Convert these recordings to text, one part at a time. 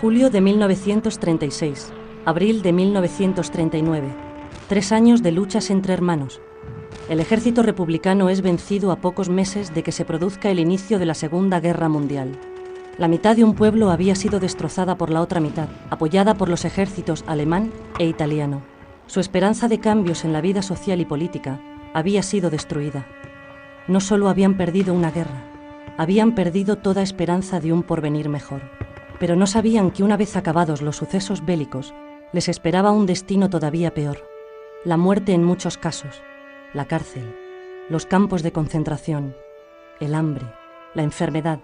Julio de 1936, abril de 1939. 3 años de luchas entre hermanos. El ejército republicano es vencido a pocos meses de que se produzca el inicio de la Segunda Guerra Mundial. La mitad de un pueblo había sido destrozada por la otra mitad, apoyada por los ejércitos alemán e italiano. Su esperanza de cambios en la vida social y política había sido destruida. No solo habían perdido una guerra, habían perdido toda esperanza de un porvenir mejor. Pero no sabían que una vez acabados los sucesos bélicos, les esperaba un destino todavía peor. La muerte en muchos casos, la cárcel, los campos de concentración, el hambre, la enfermedad,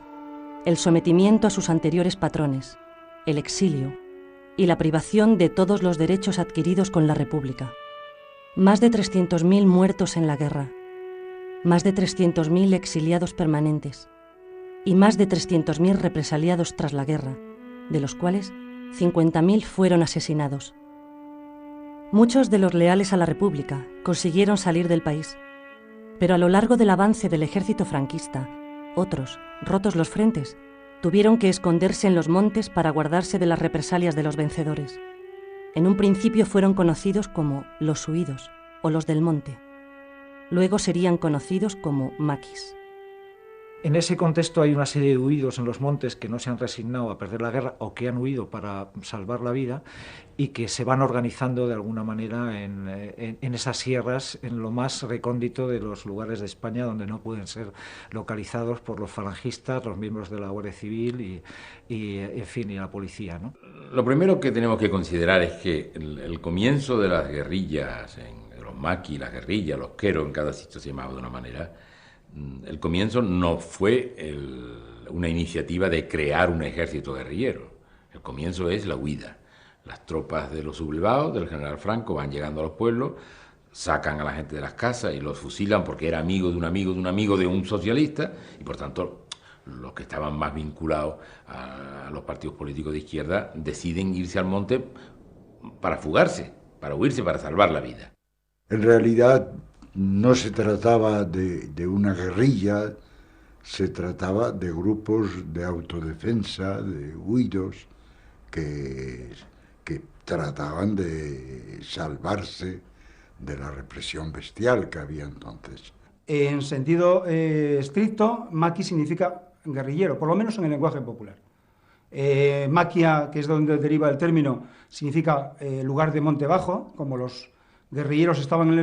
el sometimiento a sus anteriores patrones, el exilio y la privación de todos los derechos adquiridos con la República. Más de 300.000 muertos en la guerra, más de 300.000 exiliados permanentes y más de 300.000 represaliados tras la guerra, de los cuales 50.000 fueron asesinados. Muchos de los leales a la República consiguieron salir del país, pero a lo largo del avance del ejército franquista, otros, rotos los frentes, tuvieron que esconderse en los montes para guardarse de las represalias de los vencedores. En un principio fueron conocidos como los huidos o los del monte. Luego serían conocidos como maquis. En ese contexto hay una serie de huidos en los montes que no se han resignado a perder la guerra o que han huido para salvar la vida y que se van organizando de alguna manera en esas sierras, en lo más recóndito de los lugares de España donde no pueden ser localizados por los falangistas, los miembros de la Guardia Civil y en fin, y la policía, ¿no? Lo primero que tenemos que considerar es que el comienzo de las guerrillas, los maquis, las guerrillas, los queros, en cada sitio se llamaba de una manera. El comienzo no fue una iniciativa de crear un ejército guerrillero. El comienzo es la huida. Las tropas de los sublevados, del general Franco, van llegando a los pueblos, sacan a la gente de las casas y los fusilan porque era amigo de un amigo de un amigo de un socialista y por tanto los que estaban más vinculados a los partidos políticos de izquierda deciden irse al monte para fugarse, para huirse, para salvar la vida. En realidad no se trataba de una guerrilla, se trataba de grupos de autodefensa, de huidos, que trataban de salvarse de la represión bestial que había entonces. En sentido estricto, maqui significa guerrillero, por lo menos en el lenguaje popular. Maquia, que es donde deriva el término, significa lugar de monte bajo, como los guerrilleros estaban en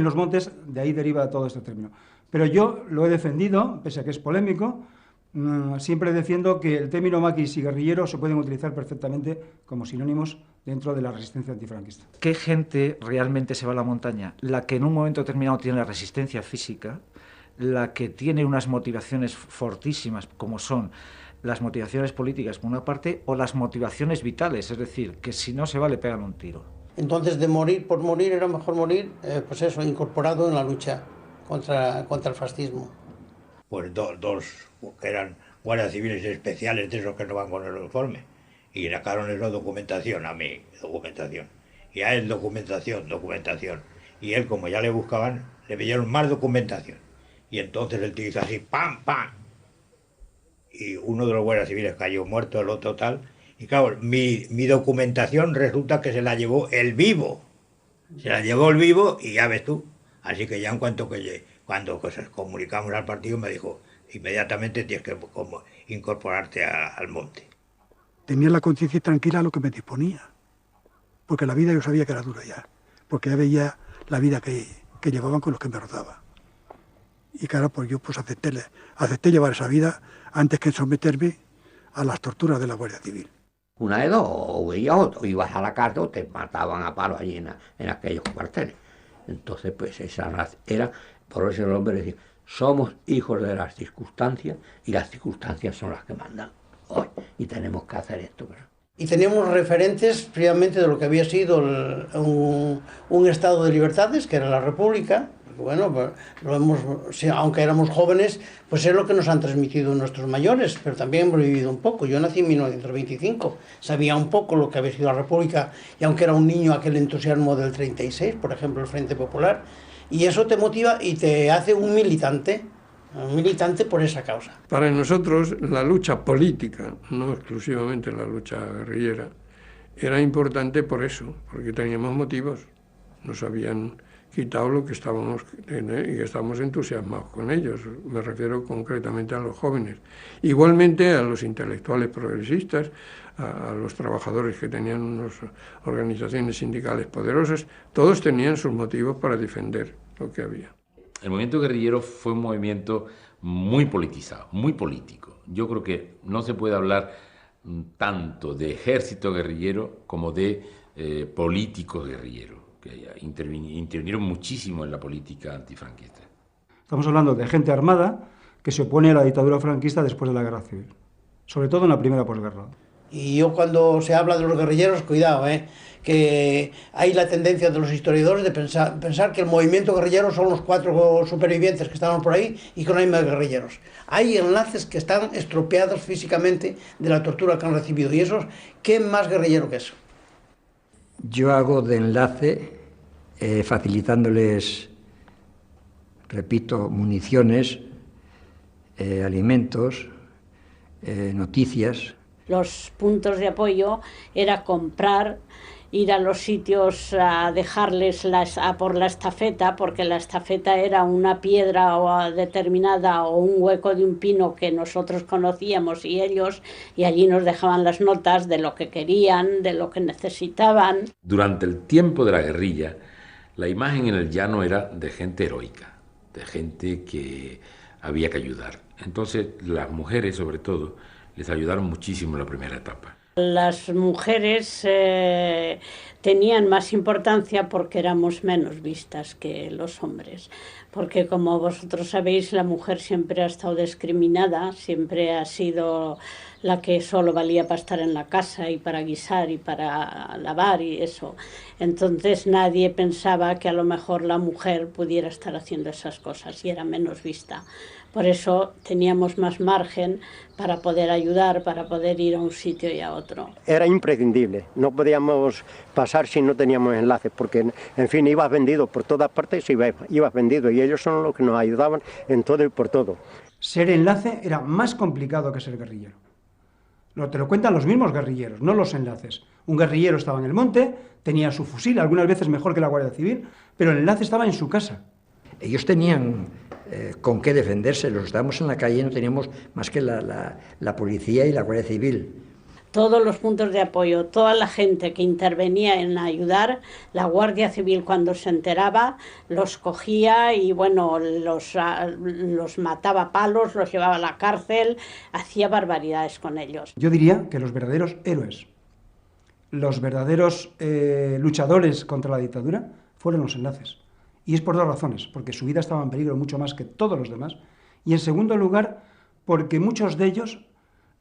los montes, de ahí deriva todo este término. Pero yo lo he defendido, pese a que es polémico, siempre defiendo que el término maquis y guerrillero se pueden utilizar perfectamente como sinónimos dentro de la resistencia antifranquista. ¿Qué gente realmente se va a la montaña? La que en un momento determinado tiene la resistencia física, la que tiene unas motivaciones fortísimas, como son las motivaciones políticas por una parte, o las motivaciones vitales, es decir, que si no se va le pegan un tiro. Entonces, de morir por morir, era mejor morir, pues eso, incorporado en la lucha contra el fascismo. Pues dos que eran guardias civiles especiales, de esos que no van con el uniforme, y sacaron esa documentación a mí, documentación. Y a él documentación. Y él, como ya le buscaban, le pidieron más documentación. Y entonces el tío hizo así, ¡pam, pam! Y uno de los guardias civiles cayó muerto, el otro tal. Y claro, mi documentación resulta que se la llevó el vivo. Se la llevó el vivo y ya ves tú. Así que ya en cuando pues, comunicamos al partido me dijo, inmediatamente tienes que incorporarte al monte. Tenía la conciencia tranquila a lo que me disponía. Porque la vida yo sabía que era dura ya. Porque ya veía la vida que llevaban con los que me rodeaban. Y claro, pues yo pues acepté llevar esa vida antes que someterme a las torturas de la Guardia Civil. Una de dos, o veías o ibas a la cárcel o te mataban a palos allí en aquellos cuarteles. Entonces, pues esa era, por eso el hombre decía, somos hijos de las circunstancias y las circunstancias son las que mandan hoy y tenemos que hacer esto. Y teníamos referentes previamente de lo que había sido un estado de libertades, que era la República. Bueno, aunque éramos jóvenes, pues es lo que nos han transmitido nuestros mayores, pero también hemos vivido un poco. Yo nací en 1925, sabía un poco lo que había sido la República, y aunque era un niño, aquel entusiasmo del 36, por ejemplo, el Frente Popular, y eso te motiva y te hace un militante, militante por esa causa. Para nosotros la lucha política, no exclusivamente la lucha guerrillera, era importante por eso, porque teníamos motivos. Nos habían quitado lo que estábamos y estábamos entusiasmados con ellos. Me refiero concretamente a los jóvenes. Igualmente a los intelectuales progresistas, a los trabajadores que tenían unas organizaciones sindicales poderosas, todos tenían sus motivos para defender lo que había. El movimiento guerrillero fue un movimiento muy politizado, muy político. Yo creo que no se puede hablar tanto de ejército guerrillero como de políticos guerrilleros, que intervinieron muchísimo en la política antifranquista. Estamos hablando de gente armada que se opone a la dictadura franquista después de la guerra civil, sobre todo en la primera posguerra. Y yo cuando se habla de los guerrilleros, cuidado, que hay la tendencia de los historiadores de pensar que el movimiento guerrillero son los 4 supervivientes que estaban por ahí y que no hay más guerrilleros. Hay enlaces que están estropeados físicamente de la tortura que han recibido, y esos, ¿qué más guerrillero que eso? Yo hago de enlace facilitándoles, repito, municiones, alimentos, noticias. Los puntos de apoyo era comprar, ir a los sitios a dejarles por la estafeta, porque la estafeta era una piedra determinada o un hueco de un pino que nosotros conocíamos y ellos, y allí nos dejaban las notas de lo que querían, de lo que necesitaban. Durante el tiempo de la guerrilla, la imagen en el llano era de gente heroica, de gente que había que ayudar. Entonces las mujeres, sobre todo, les ayudaron muchísimo en la primera etapa. Las mujeres tenían más importancia porque éramos menos vistas que los hombres, porque como vosotros sabéis, la mujer siempre ha estado discriminada, siempre ha sido la que solo valía para estar en la casa y para guisar y para lavar y eso. Entonces nadie pensaba que a lo mejor la mujer pudiera estar haciendo esas cosas y era menos vista. Por eso teníamos más margen para poder ayudar, para poder ir a un sitio y a otro. Era imprescindible, no podíamos pasar si no teníamos enlaces, porque en fin, ibas vendido por todas partes, ibas vendido, y ellos son los que nos ayudaban en todo y por todo. Ser enlace era más complicado que ser guerrillero. Te lo cuentan los mismos guerrilleros, no los enlaces. Un guerrillero estaba en el monte, tenía su fusil, algunas veces mejor que la Guardia Civil, pero el enlace estaba en su casa. Ellos tenían con qué defenderse, los estábamos en la calle y no teníamos más que la policía y la Guardia Civil. Todos los puntos de apoyo, toda la gente que intervenía en ayudar, la Guardia Civil cuando se enteraba los cogía y bueno, los mataba a palos, los llevaba a la cárcel, hacía barbaridades con ellos. Yo diría que los verdaderos héroes, los verdaderos luchadores contra la dictadura fueron los enlaces. Y es por 2 razones, porque su vida estaba en peligro mucho más que todos los demás, y en segundo lugar, porque muchos de ellos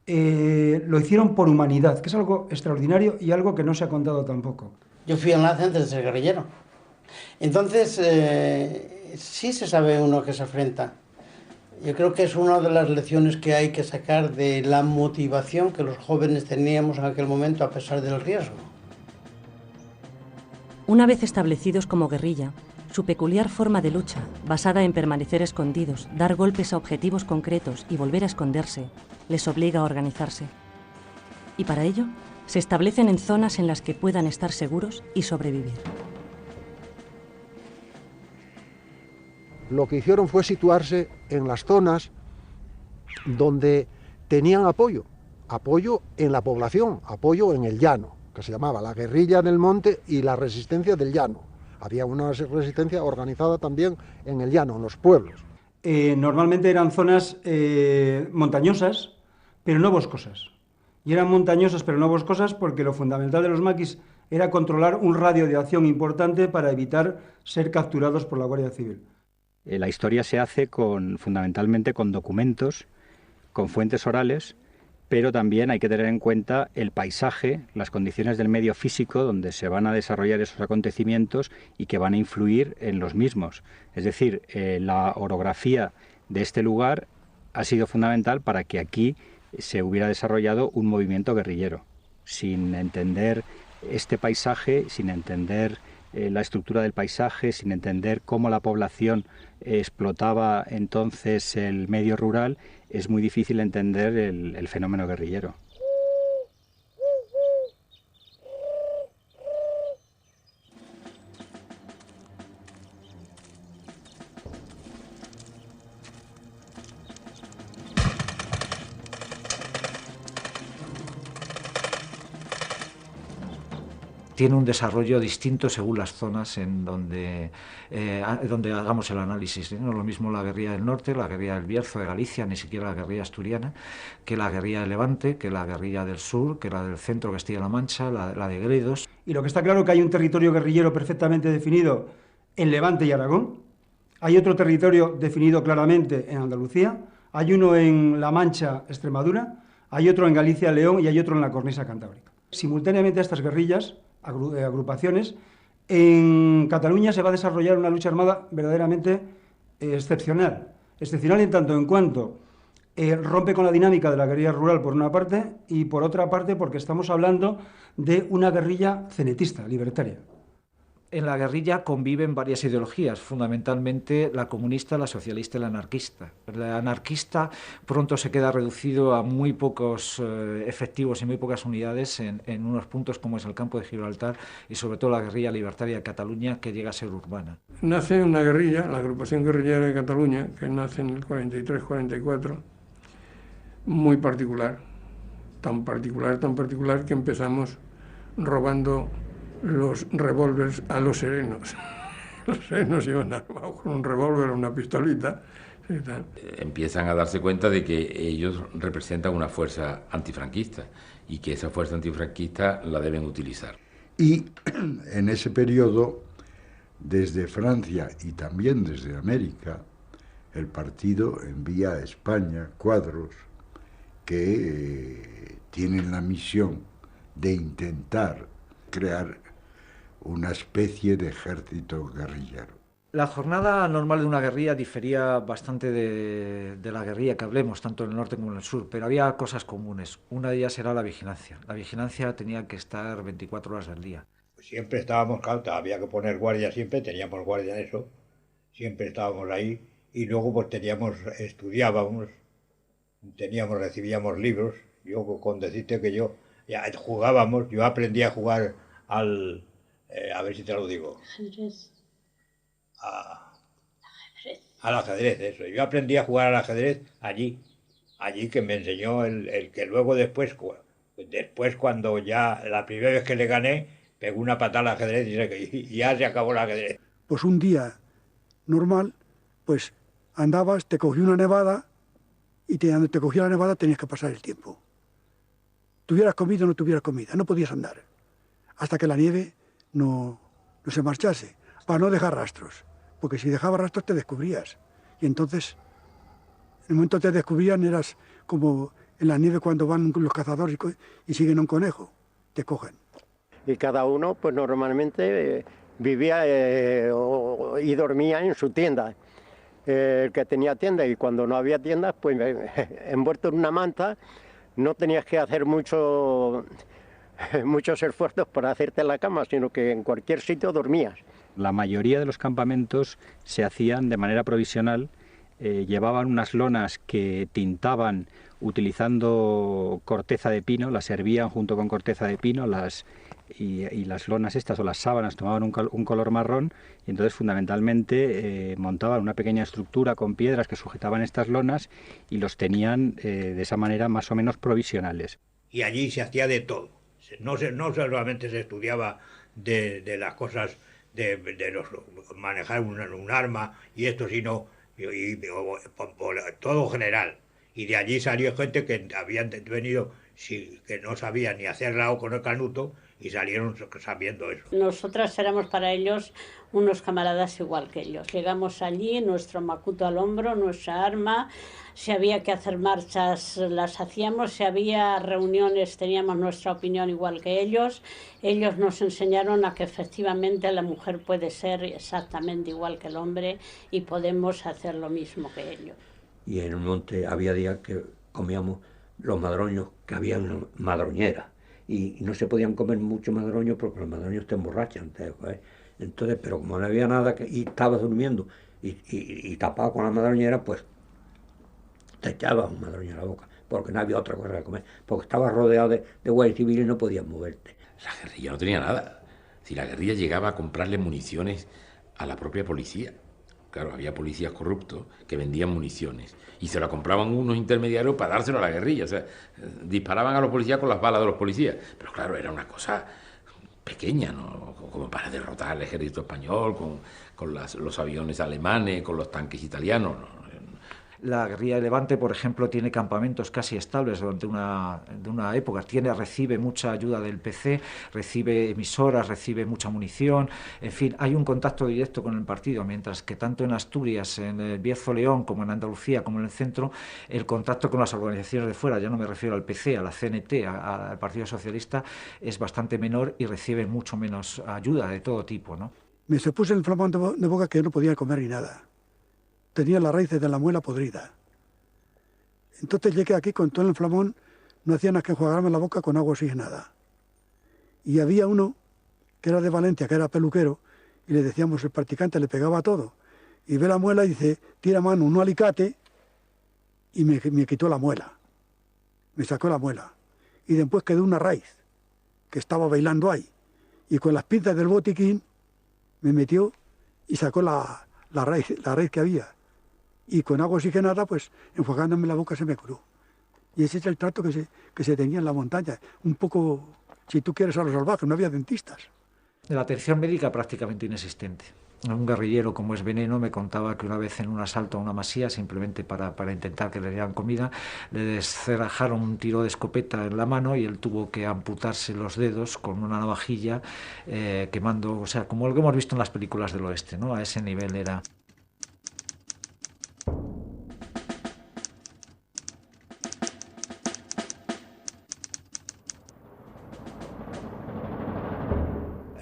lo hicieron por humanidad, que es algo extraordinario y algo que no se ha contado tampoco. Yo fui enlace antes de ser guerrillero. Entonces, sí se sabe uno que se enfrenta. Yo creo que es una de las lecciones que hay que sacar de la motivación que los jóvenes teníamos en aquel momento a pesar del riesgo. Una vez establecidos como guerrilla, su peculiar forma de lucha, basada en permanecer escondidos, dar golpes a objetivos concretos y volver a esconderse, les obliga a organizarse. Y para ello, se establecen en zonas en las que puedan estar seguros y sobrevivir. Lo que hicieron fue situarse en las zonas donde tenían apoyo en la población, apoyo en el llano, que se llamaba la guerrilla del monte y la resistencia del llano. Había una resistencia organizada también en el llano, en los pueblos. Normalmente eran zonas montañosas, pero no boscosas. Y eran montañosas, pero no boscosas, porque lo fundamental de los maquis era controlar un radio de acción importante para evitar ser capturados por la Guardia Civil. La historia se hace fundamentalmente con documentos, con fuentes orales, pero también hay que tener en cuenta el paisaje, las condiciones del medio físico donde se van a desarrollar esos acontecimientos y que van a influir en los mismos. Es decir, la orografía de este lugar ha sido fundamental para que aquí se hubiera desarrollado un movimiento guerrillero. Sin entender este paisaje, sin entender la estructura del paisaje, sin entender cómo la población explotaba entonces el medio rural, es muy difícil entender el fenómeno guerrillero. Tiene un desarrollo distinto según las zonas en donde hagamos el análisis. No es lo mismo la guerrilla del norte, la guerrilla del Bierzo de Galicia, ni siquiera la guerrilla asturiana, que la guerrilla del Levante, que la guerrilla del sur, que la del centro Castilla-La Mancha, la de Gredos. Y lo que está claro es que hay un territorio guerrillero perfectamente definido en Levante y Aragón, hay otro territorio definido claramente en Andalucía, hay uno en La Mancha, Extremadura, hay otro en Galicia, León y hay otro en la cornisa cantábrica. Simultáneamente a estas guerrillas, agrupaciones, en Cataluña se va a desarrollar una lucha armada verdaderamente excepcional en tanto en cuanto rompe con la dinámica de la guerrilla rural por una parte y por otra parte porque estamos hablando de una guerrilla cenetista, libertaria. En la guerrilla conviven varias ideologías, fundamentalmente la comunista, la socialista y la anarquista. La anarquista pronto se queda reducido a muy pocos efectivos y muy pocas unidades en unos puntos como es el campo de Gibraltar y sobre todo la guerrilla libertaria de Cataluña, que llega a ser urbana. Nace una guerrilla, la agrupación guerrillera de Cataluña, que nace en el 43-44, muy particular, tan particular que empezamos robando los revólveres a los serenos. Los serenos iban armados con un revólver o una pistolita. Y tal. Empiezan a darse cuenta de que ellos representan una fuerza antifranquista y que esa fuerza antifranquista la deben utilizar. Y en ese periodo, desde Francia y también desde América, el partido envía a España cuadros que tienen la misión de intentar crear una especie de ejército guerrillero. La jornada normal de una guerrilla difería bastante de la guerrilla que hablemos, tanto en el norte como en el sur, pero había cosas comunes. Una de ellas era la vigilancia. La vigilancia tenía que estar 24 horas del día. Siempre estábamos, claro, había que poner guardia siempre, teníamos guardia en eso, siempre estábamos ahí y luego pues estudiábamos, recibíamos libros. Yo con decirte que yo aprendí a jugar al... a ver si te lo digo. Al ajedrez, eso. Yo aprendí a jugar al ajedrez allí que me enseñó el que luego después cuando ya la primera vez que le gané, pegó una patada al ajedrez y ya se acabó el ajedrez. Pues un día normal, pues andabas, te cogí una nevada y donde te cogía la nevada tenías que pasar el tiempo. Tuvieras comida o no tuvieras comida, no podías andar hasta que la nieve no se marchase, para no dejar rastros, porque si dejabas rastros te descubrías, y entonces, en el momento que te descubrían eras como en la nieve cuando van los cazadores y siguen a un conejo, te cogen. Y cada uno, pues normalmente vivía y dormía en su tienda, el que tenía tienda, y cuando no había tiendas, pues envuelto en una manta, no tenías que hacer muchos esfuerzos para hacerte la cama, sino que en cualquier sitio dormías. La mayoría de los campamentos se hacían de manera provisional, llevaban unas lonas que tintaban utilizando corteza de pino, las hervían junto con corteza de pino, y las lonas estas o las sábanas tomaban un color marrón, y entonces fundamentalmente montaban una pequeña estructura con piedras que sujetaban estas lonas y los tenían de esa manera más o menos provisionales. Y allí se hacía de todo. No solamente se estudiaba de las cosas de manejar un arma y esto, sino por todo general. Y de allí salió gente que habían venido que no sabían ni hacer lao con el canuto y salieron sabiendo eso. Nosotras éramos para ellos unos camaradas igual que ellos. Llegamos allí, nuestro macuto al hombro, nuestra arma. Si había que hacer marchas, las hacíamos. Si había reuniones, teníamos nuestra opinión igual que ellos. Ellos nos enseñaron a que efectivamente la mujer puede ser exactamente igual que el hombre y podemos hacer lo mismo que ellos. Y en el monte había días que comíamos los madroños, que habían madroñeras. Y no se podían comer mucho madroño porque los madroños te emborrachan. Entonces, pero como no había nada y estabas durmiendo y tapado con la madroñera, pues te echabas un madroño a la boca, porque no había otra cosa que comer, porque estabas rodeado de guardias civiles y no podías moverte. La guerrilla no tenía nada. Si la guerrilla llegaba a comprarle municiones a la propia policía. Claro, había policías corruptos que vendían municiones y se la compraban unos intermediarios para dárselo a la guerrilla. O sea, disparaban a los policías con las balas de los policías. Pero claro, era una cosa pequeña, ¿no? Como para derrotar al ejército español, con los aviones alemanes, con los tanques italianos, ¿no? La guerrilla de Levante, por ejemplo, tiene campamentos casi estables durante una época. Recibe mucha ayuda del PC, recibe emisoras, recibe mucha munición. En fin, hay un contacto directo con el partido, mientras que tanto en Asturias, en el Bierzo León, como en Andalucía, como en el centro, el contacto con las organizaciones de fuera, ya no me refiero al PC, a la CNT, al Partido Socialista, es bastante menor y recibe mucho menos ayuda de todo tipo, ¿no? Me se puso el flamón de boca que yo no podía comer ni nada. Tenía las raíces de la muela podrida. Entonces llegué aquí con todo el inflamón, no hacía nada que enjuagarme la boca con agua oxigenada. Y había uno que era de Valencia, que era peluquero, y le decíamos, el practicante le pegaba todo. Y ve la muela y dice, tira mano un alicate, y me quitó la muela. Me sacó la muela. Y después quedó una raíz, que estaba bailando ahí. Y con las pinzas del botiquín me metió y sacó la raíz que había. Y con agua oxigenada, pues, enjuagándome la boca se me curó. Y ese es el trato que se tenía en la montaña. Un poco, si tú quieres, a lo salvaje, no había dentistas. La atención médica prácticamente inexistente. Un guerrillero como es Veneno me contaba que una vez en un asalto a una masía, simplemente para intentar que le dieran comida, le descerrajaron un tiro de escopeta en la mano y él tuvo que amputarse los dedos con una navajilla, quemando, o sea, como lo que hemos visto en las películas del oeste, ¿no? A ese nivel era.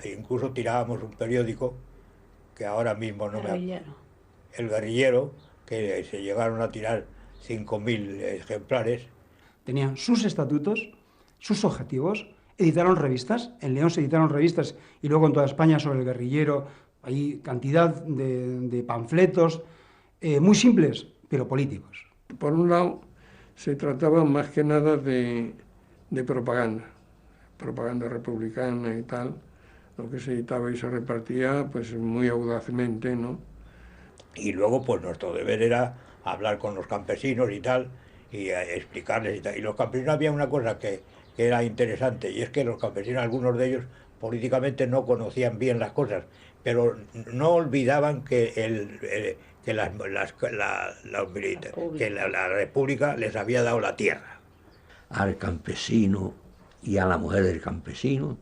Incluso tirábamos un periódico que ahora mismo no me... El Guerrillero, que se llegaron a tirar 5.000 ejemplares. Tenían sus estatutos, sus objetivos, editaron revistas, en León se editaron revistas y luego en toda España sobre el guerrillero, hay cantidad de panfletos, muy simples, pero políticos. Por un lado, se trataba más que nada de propaganda republicana y tal. Lo que se editaba y se repartía, pues muy audazmente, ¿no? Y luego, pues nuestro deber era hablar con los campesinos y tal, y explicarles y tal. Y los campesinos, había una cosa que era interesante, y es que los campesinos, algunos de ellos, políticamente no conocían bien las cosas, pero no olvidaban que la República les había dado la tierra. Al campesino y a la mujer del campesino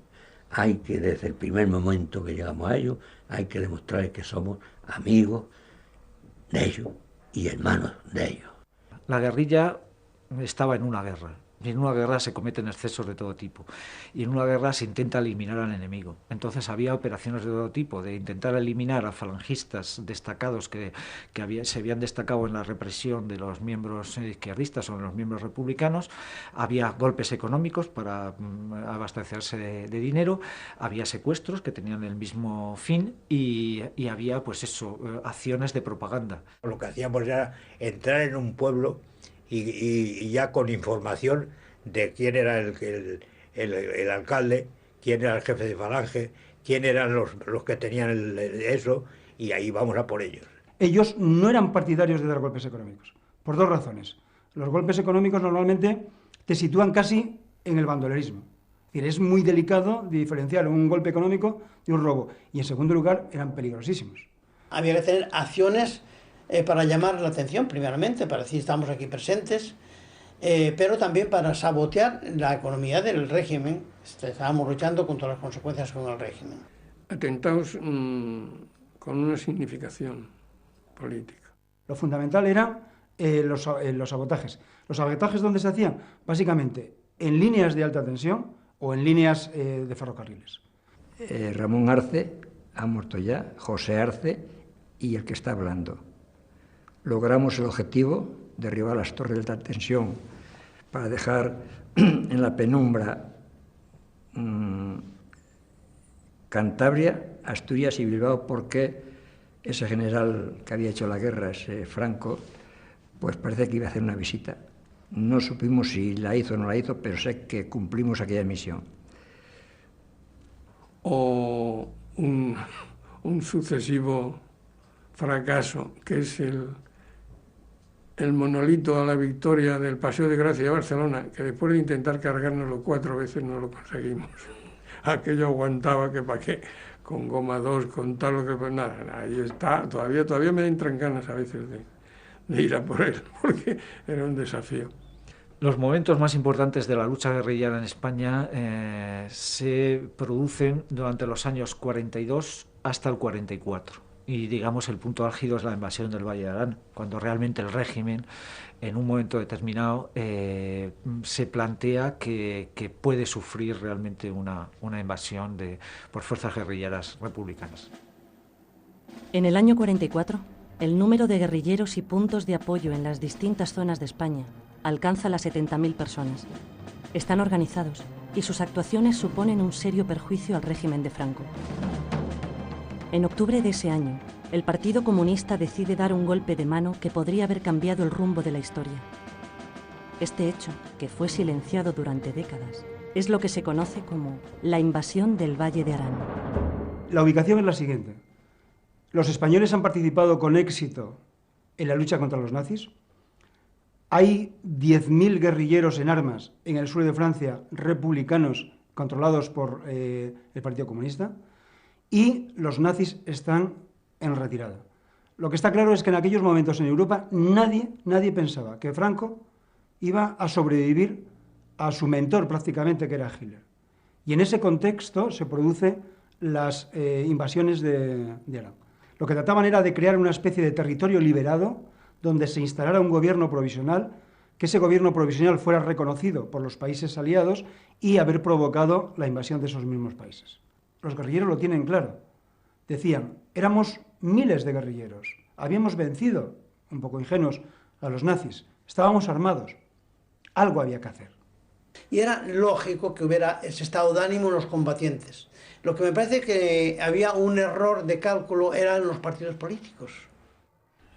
hay que, desde el primer momento que llegamos a ellos, hay que demostrar que somos amigos de ellos y hermanos de ellos. La guerrilla estaba en una guerra. Y en una guerra se cometen excesos de todo tipo. Y en una guerra se intenta eliminar al enemigo. Entonces había operaciones de todo tipo, de intentar eliminar a falangistas destacados que se habían destacado en la represión de los miembros izquierdistas o de los miembros republicanos. Había golpes económicos para abastecerse de dinero. Había secuestros que tenían el mismo fin. Y había, pues eso, acciones de propaganda. Lo que hacíamos era entrar en un pueblo y ya con información de quién era el alcalde, quién era el jefe de falange, quién eran los que tenían eso, y ahí vamos a por ellos. Ellos no eran partidarios de dar golpes económicos, por dos razones. Los golpes económicos normalmente te sitúan casi en el bandolerismo. Es decir, es muy delicado de diferenciar un golpe económico de un robo. Y en segundo lugar, eran peligrosísimos. Había que tener acciones para llamar la atención, primeramente, para decir estamos aquí presentes, pero también para sabotear la economía del régimen. Estábamos luchando contra las consecuencias con el régimen. Atentados con una significación política. Lo fundamental era los sabotajes. ¿Los sabotajes dónde se hacían? Básicamente en líneas de alta tensión o en líneas de ferrocarriles. Ramón Arce ha muerto ya, José Arce y el que está hablando. Logramos el objetivo, derribar las torres de alta tensión para dejar en la penumbra Cantabria, Asturias y Bilbao porque ese general que había hecho la guerra, ese Franco, pues parece que iba a hacer una visita. No supimos si la hizo o no la hizo, pero sé que cumplimos aquella misión. O un sucesivo fracaso, que es el monolito a la victoria del Paseo de Gracia de Barcelona, que después de intentar cargárnoslo 4 veces no lo conseguimos. Aquello aguantaba que para qué, con goma 2, con tal, que pues nada, ahí está, todavía me entran ganas a veces de ir a por él, porque era un desafío. Los momentos más importantes de la lucha guerrillera en España se producen durante los años 42 hasta el 44. Y digamos el punto álgido es la invasión del Valle de Arán, cuando realmente el régimen en un momento determinado se plantea que puede sufrir realmente una invasión por fuerzas guerrilleras republicanas. En el año 44, el número de guerrilleros y puntos de apoyo en las distintas zonas de España alcanza las 70.000 personas. Están organizados y sus actuaciones suponen un serio perjuicio al régimen de Franco. En octubre de ese año, el Partido Comunista decide dar un golpe de mano que podría haber cambiado el rumbo de la historia. Este hecho, que fue silenciado durante décadas, es lo que se conoce como la invasión del Valle de Arán. La ubicación es la siguiente. Los españoles han participado con éxito en la lucha contra los nazis. Hay 10.000 guerrilleros en armas en el sur de Francia, republicanos, controlados por el Partido Comunista. Y los nazis están en retirada. Lo que está claro es que en aquellos momentos en Europa nadie pensaba que Franco iba a sobrevivir a su mentor prácticamente, que era Hitler. Y en ese contexto se producen las invasiones de Arán. Lo que trataban era de crear una especie de territorio liberado donde se instalara un gobierno provisional, que ese gobierno provisional fuera reconocido por los países aliados y haber provocado la invasión de esos mismos países. Los guerrilleros lo tienen claro. Decían, éramos miles de guerrilleros, habíamos vencido, un poco ingenuos, a los nazis, estábamos armados, algo había que hacer. Y era lógico que hubiera ese estado de ánimo en los combatientes. Lo que me parece que había un error de cálculo eran los partidos políticos.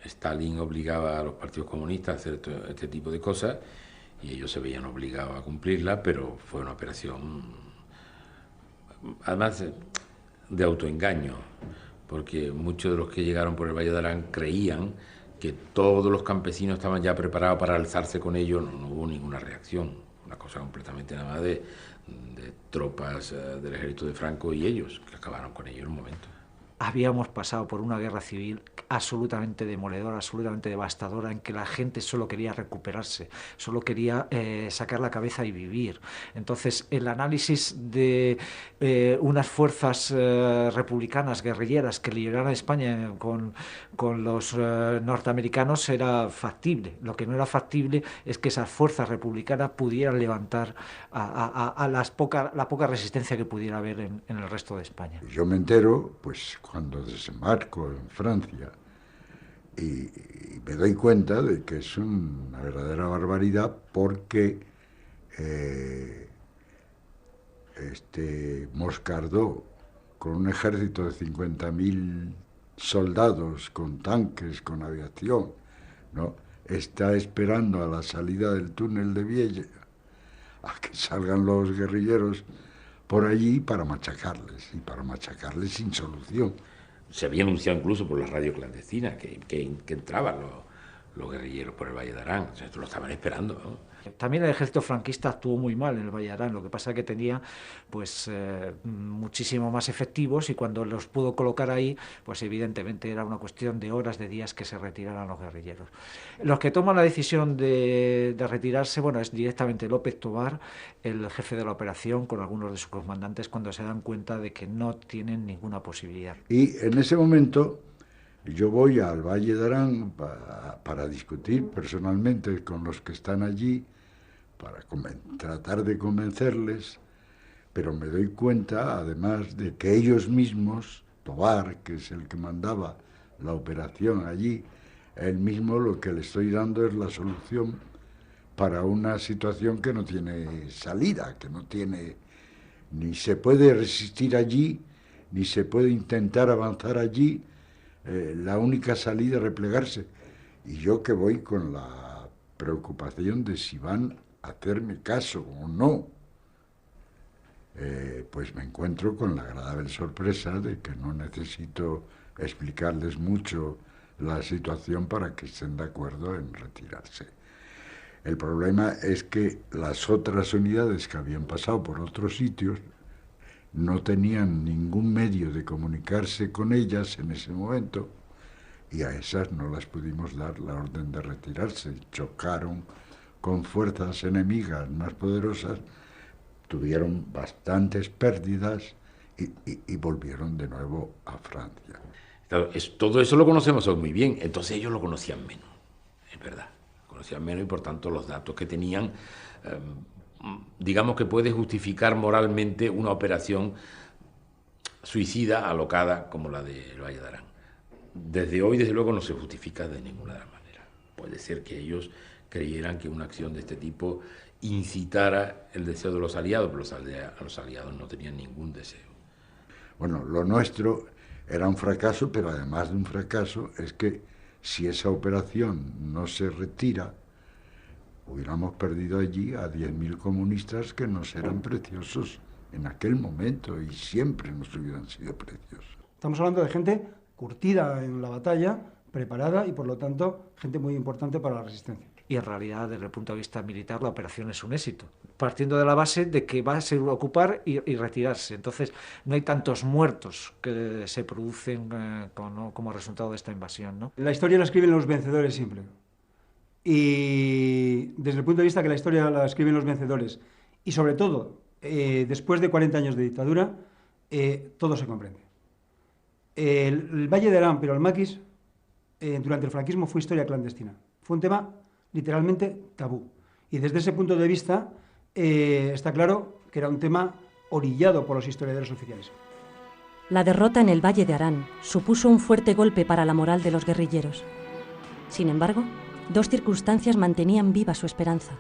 Stalin obligaba a los partidos comunistas a hacer este tipo de cosas y ellos se veían obligados a cumplirla, pero fue una operación además de autoengaño, porque muchos de los que llegaron por el Valle de Arán creían que todos los campesinos estaban ya preparados para alzarse con ellos. No hubo ninguna reacción, una cosa completamente nada más de tropas del ejército de Franco y ellos, que acabaron con ellos en un momento. Habíamos pasado por una guerra civil absolutamente demoledora, absolutamente devastadora, en que la gente solo quería recuperarse, solo quería sacar la cabeza y vivir. Entonces, el análisis de unas fuerzas republicanas, guerrilleras, que lideraran a España con los norteamericanos era factible. Lo que no era factible es que esas fuerzas republicanas pudieran levantar a la poca resistencia que pudiera haber en el resto de España. Yo me entero, pues, cuando desembarco en Francia y me doy cuenta de que es una verdadera barbaridad porque Moscardó, con un ejército de 50.000 soldados, con tanques, con aviación, ¿no?, está esperando a la salida del túnel de Viella a que salgan los guerrilleros por allí para machacarles sin solución. Se había anunciado incluso por la radio clandestina que entraban los guerrilleros por el Valle de Arán. O sea, esto lo estaban esperando, ¿no? También el ejército franquista actuó muy mal en el Valle de Arán, lo que pasa es que tenía pues muchísimo más efectivos y cuando los pudo colocar ahí, pues evidentemente era una cuestión de horas, de días que se retiraran los guerrilleros. Los que toman la decisión de retirarse, bueno, es directamente López Tovar, el jefe de la operación, con algunos de sus comandantes, cuando se dan cuenta de que no tienen ninguna posibilidad. Y en ese momento yo voy al Valle de Arán para discutir personalmente con los que están allí, para tratar de convencerles, pero me doy cuenta, además, de que ellos mismos, Tovar, que es el que mandaba la operación allí, él mismo lo que le estoy dando es la solución para una situación que no tiene salida, que no tiene, ni se puede resistir allí, ni se puede intentar avanzar allí. La única salida es replegarse. Y yo que voy con la preocupación de si van a hacerme caso o no, pues me encuentro con la agradable sorpresa de que no necesito explicarles mucho la situación para que estén de acuerdo en retirarse. El problema es que las otras unidades que habían pasado por otros sitios no tenían ningún medio de comunicarse con ellas en ese momento, y a esas no las pudimos dar la orden de retirarse. Chocaron con fuerzas enemigas más poderosas, tuvieron bastantes pérdidas y volvieron de nuevo a Francia. Claro, todo eso lo conocemos hoy muy bien, entonces ellos lo conocían menos, es verdad, conocían menos, y por tanto los datos que tenían, digamos que puede justificar moralmente una operación suicida, alocada, como la de el Valle de Arán. Desde hoy, desde luego, no se justifica de ninguna manera. Puede ser que ellos creyeran que una acción de este tipo incitara el deseo de los aliados, pero los aliados no tenían ningún deseo. Bueno, lo nuestro era un fracaso, pero además de un fracaso es que si esa operación no se retira, hubiéramos perdido allí a 10.000 comunistas que nos eran preciosos en aquel momento y siempre nos hubieran sido preciosos. Estamos hablando de gente curtida en la batalla, preparada y por lo tanto gente muy importante para la resistencia. Y en realidad, desde el punto de vista militar, la operación es un éxito, partiendo de la base de que va a ser ocupar y retirarse. Entonces, no hay tantos muertos que se producen como resultado de esta invasión, ¿no? La historia la escriben los vencedores siempre. Y desde el punto de vista que la historia la escriben los vencedores, y sobre todo, después de 40 años de dictadura, todo se comprende. El Valle de Arán, pero el maquis, durante el franquismo fue historia clandestina. Fue un tema literalmente tabú. Y desde ese punto de vista está claro que era un tema orillado por los historiadores oficiales. La derrota en el Valle de Arán supuso un fuerte golpe para la moral de los guerrilleros. Sin embargo, dos circunstancias mantenían viva su esperanza.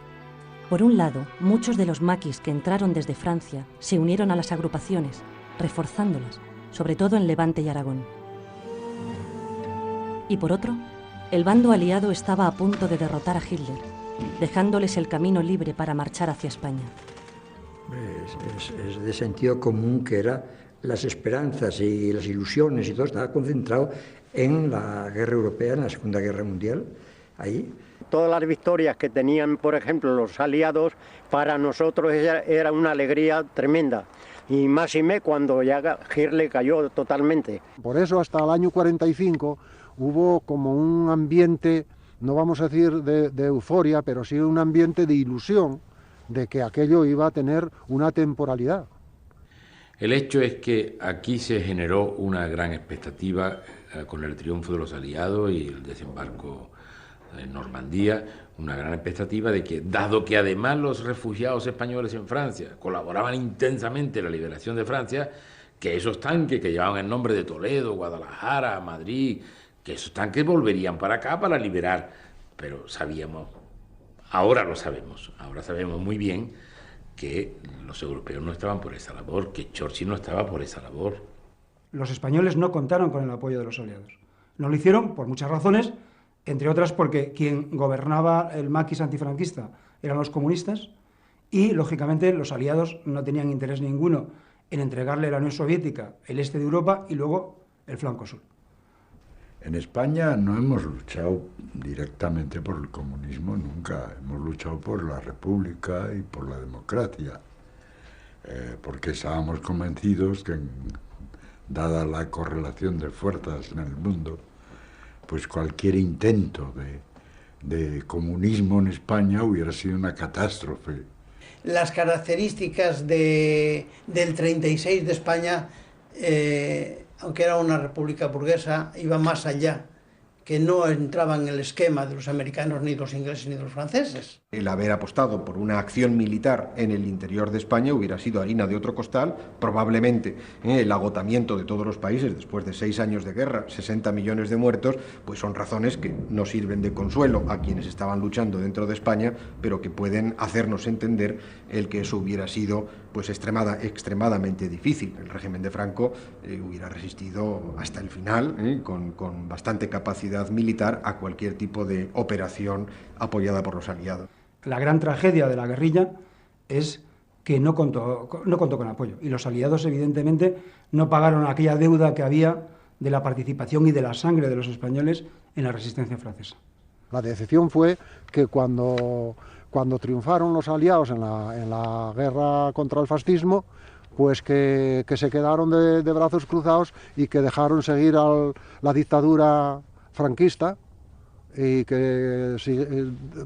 Por un lado, muchos de los maquis que entraron desde Francia se unieron a las agrupaciones, reforzándolas, sobre todo en Levante y Aragón. Y por otro, el bando aliado estaba a punto de derrotar a Hitler, dejándoles el camino libre para marchar hacia España. Es de sentido común que era las esperanzas y las ilusiones y todo estaba concentrado en la guerra europea, en la Segunda Guerra Mundial, ahí. Todas las victorias que tenían, por ejemplo, los aliados, para nosotros era una alegría tremenda. Y máxime cuando ya Hitler cayó totalmente. Por eso hasta el año 45 hubo como un ambiente, no vamos a decir de euforia, pero sí un ambiente de ilusión de que aquello iba a tener una temporalidad. El hecho es que aquí se generó una gran expectativa con el triunfo de los aliados y el desembarco en Normandía, una gran expectativa de que, dado que además los refugiados españoles en Francia colaboraban intensamente en la liberación de Francia, que esos tanques que llevaban el nombre de Toledo, Guadalajara, Madrid, que esos tanques volverían para acá para liberar. Pero sabíamos, ahora sabemos muy bien que los europeos no estaban por esa labor, que Churchill no estaba por esa labor. Los españoles no contaron con el apoyo de los aliados. No lo hicieron por muchas razones, entre otras porque quien gobernaba el maquis antifranquista eran los comunistas y, lógicamente, los aliados no tenían interés ninguno en entregarle a la Unión Soviética el este de Europa y luego el flanco sur. En España no hemos luchado directamente por el comunismo nunca, hemos luchado por la república y por la democracia, porque estábamos convencidos que, dada la correlación de fuerzas en el mundo, pues cualquier intento de comunismo en España hubiera sido una catástrofe. Las características del 36 de España, aunque era una república burguesa, iba más allá, que no entraban en el esquema de los americanos, ni de los ingleses, ni de los franceses. El haber apostado por una acción militar en el interior de España hubiera sido harina de otro costal, probablemente el agotamiento de todos los países después de 6 años de guerra, 60 millones de muertos, pues son razones que no sirven de consuelo a quienes estaban luchando dentro de España, pero que pueden hacernos entender el que eso hubiera sido pues extremadamente difícil. El régimen de Franco hubiera resistido hasta el final, con bastante capacidad militar, a cualquier tipo de operación apoyada por los aliados. La gran tragedia de la guerrilla es que no contó con apoyo, y los aliados evidentemente no pagaron aquella deuda que había de la participación y de la sangre de los españoles en la resistencia francesa. La decepción fue que cuando triunfaron los aliados en la guerra contra el fascismo, pues que se quedaron de brazos cruzados y que dejaron seguir la dictadura franquista y que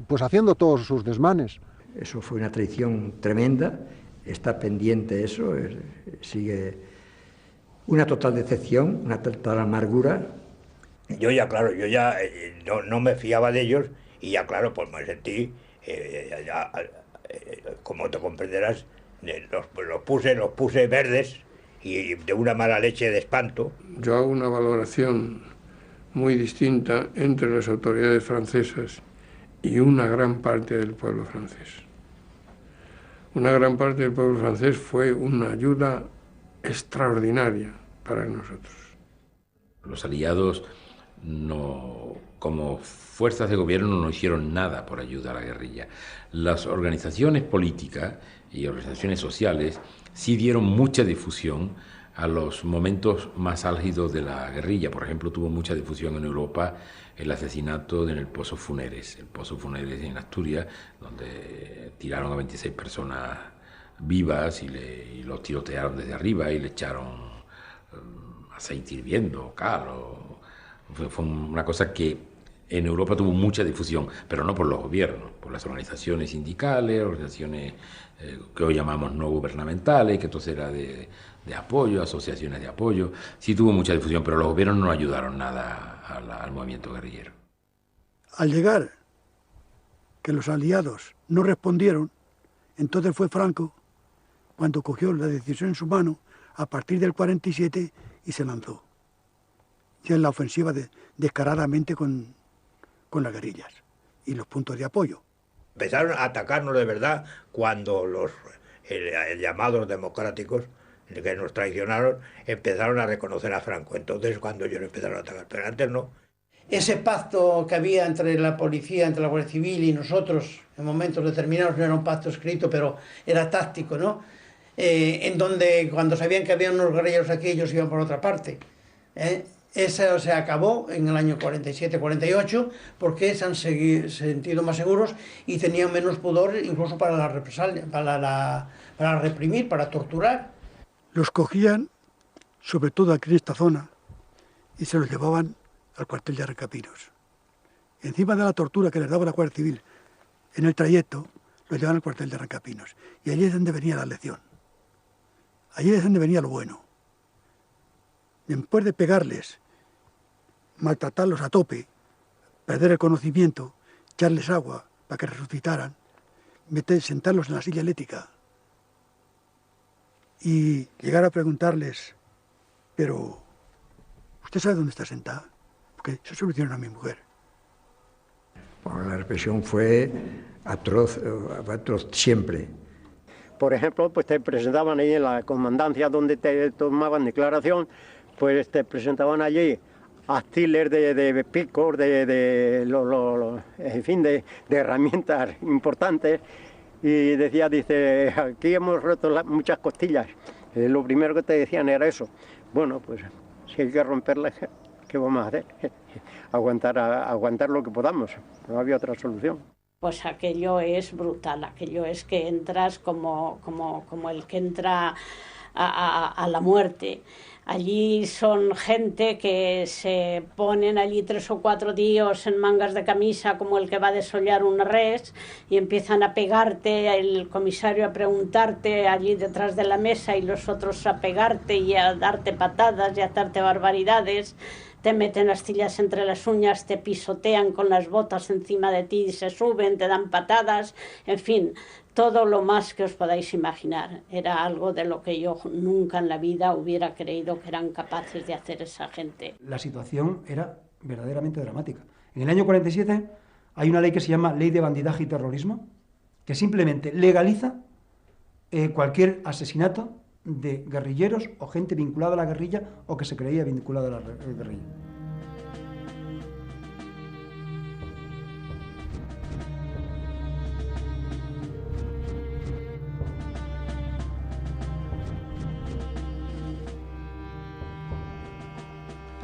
pues haciendo todos sus desmanes. Eso fue una traición tremenda, está pendiente eso, sigue una total decepción, una total amargura. Yo ya no me fiaba de ellos y ya claro, pues me sentí, como te comprenderás, los puse verdes y de una mala leche de espanto. Yo hago una valoración muy distinta entre las autoridades francesas y una gran parte del pueblo francés. Una gran parte del pueblo francés fue una ayuda extraordinaria para nosotros. Los aliados como fuerzas de gobierno no hicieron nada por ayudar a la guerrilla. Las organizaciones políticas y organizaciones sociales sí dieron mucha difusión a los momentos más álgidos de la guerrilla. Por ejemplo, tuvo mucha difusión en Europa el asesinato en el Pozo Funeres. El Pozo Funeres en Asturias, donde tiraron a 26 personas vivas y los tirotearon desde arriba y le echaron aceite hirviendo, cal. Fue una cosa que en Europa tuvo mucha difusión, pero no por los gobiernos, por las organizaciones sindicales, organizaciones que hoy llamamos no gubernamentales, que entonces era de apoyo, asociaciones de apoyo. Sí tuvo mucha difusión, pero los gobiernos no ayudaron nada al movimiento guerrillero. Al llegar que los aliados no respondieron, entonces fue Franco cuando cogió la decisión en su mano a partir del 47 y se lanzó ya en la ofensiva descaradamente con las guerrillas y los puntos de apoyo. Empezaron a atacarnos de verdad cuando los llamados democráticos que nos traicionaron empezaron a reconocer a Franco. Entonces cuando ellos empezaron a atacar, pero antes no. Ese pacto que había entre la policía, entre la Guardia Civil y nosotros en momentos determinados no era un pacto escrito, pero era táctico, ¿no? En donde cuando sabían que había unos guerrilleros aquí, ellos iban por otra parte. Eso se acabó en el año 47-48 porque se han sentido más seguros y tenían menos pudor incluso para la represalia, para reprimir, para torturar. Los cogían, sobre todo aquí en esta zona, y se los llevaban al cuartel de Arrancapinos. Encima de la tortura que les daba la Guardia Civil en el trayecto, los llevaban al cuartel de Arrancapinos. Y allí es donde venía la lección. Allí es donde venía lo bueno. Después de pegarles, maltratarlos a tope, perder el conocimiento, echarles agua para que resucitaran, sentarlos en la silla eléctrica y llegar a preguntarles, pero ¿usted sabe dónde está sentada? Porque eso se lo hicieron a mi mujer. Bueno, la represión fue atroz siempre. Por ejemplo, pues te presentaban ahí en la comandancia donde te tomaban declaración, pues te presentaban allí astiles de picos, en fin, de herramientas importantes, y dice, aquí hemos roto muchas costillas. Lo primero que te decían era eso. Bueno, pues si hay que romperlas, ¿qué vamos a hacer? Aguantar lo que podamos, no había otra solución. Pues aquello es brutal, aquello es que entras como el que entra a la muerte. Allí son gente que se ponen allí 3 o 4 tíos en mangas de camisa como el que va a desollar una res y empiezan a pegarte, el comisario a preguntarte allí detrás de la mesa y los otros a pegarte y a darte patadas y a darte barbaridades. Te meten astillas entre las uñas, te pisotean con las botas encima de ti, se suben, te dan patadas, en fin, todo lo más que os podáis imaginar. Era algo de lo que yo nunca en la vida hubiera creído que eran capaces de hacer esa gente. La situación era verdaderamente dramática. En el año 47 hay una ley que se llama Ley de Bandidaje y Terrorismo, que simplemente legaliza cualquier asesinato de guerrilleros o gente vinculada a la guerrilla o que se creía vinculada a la guerrilla.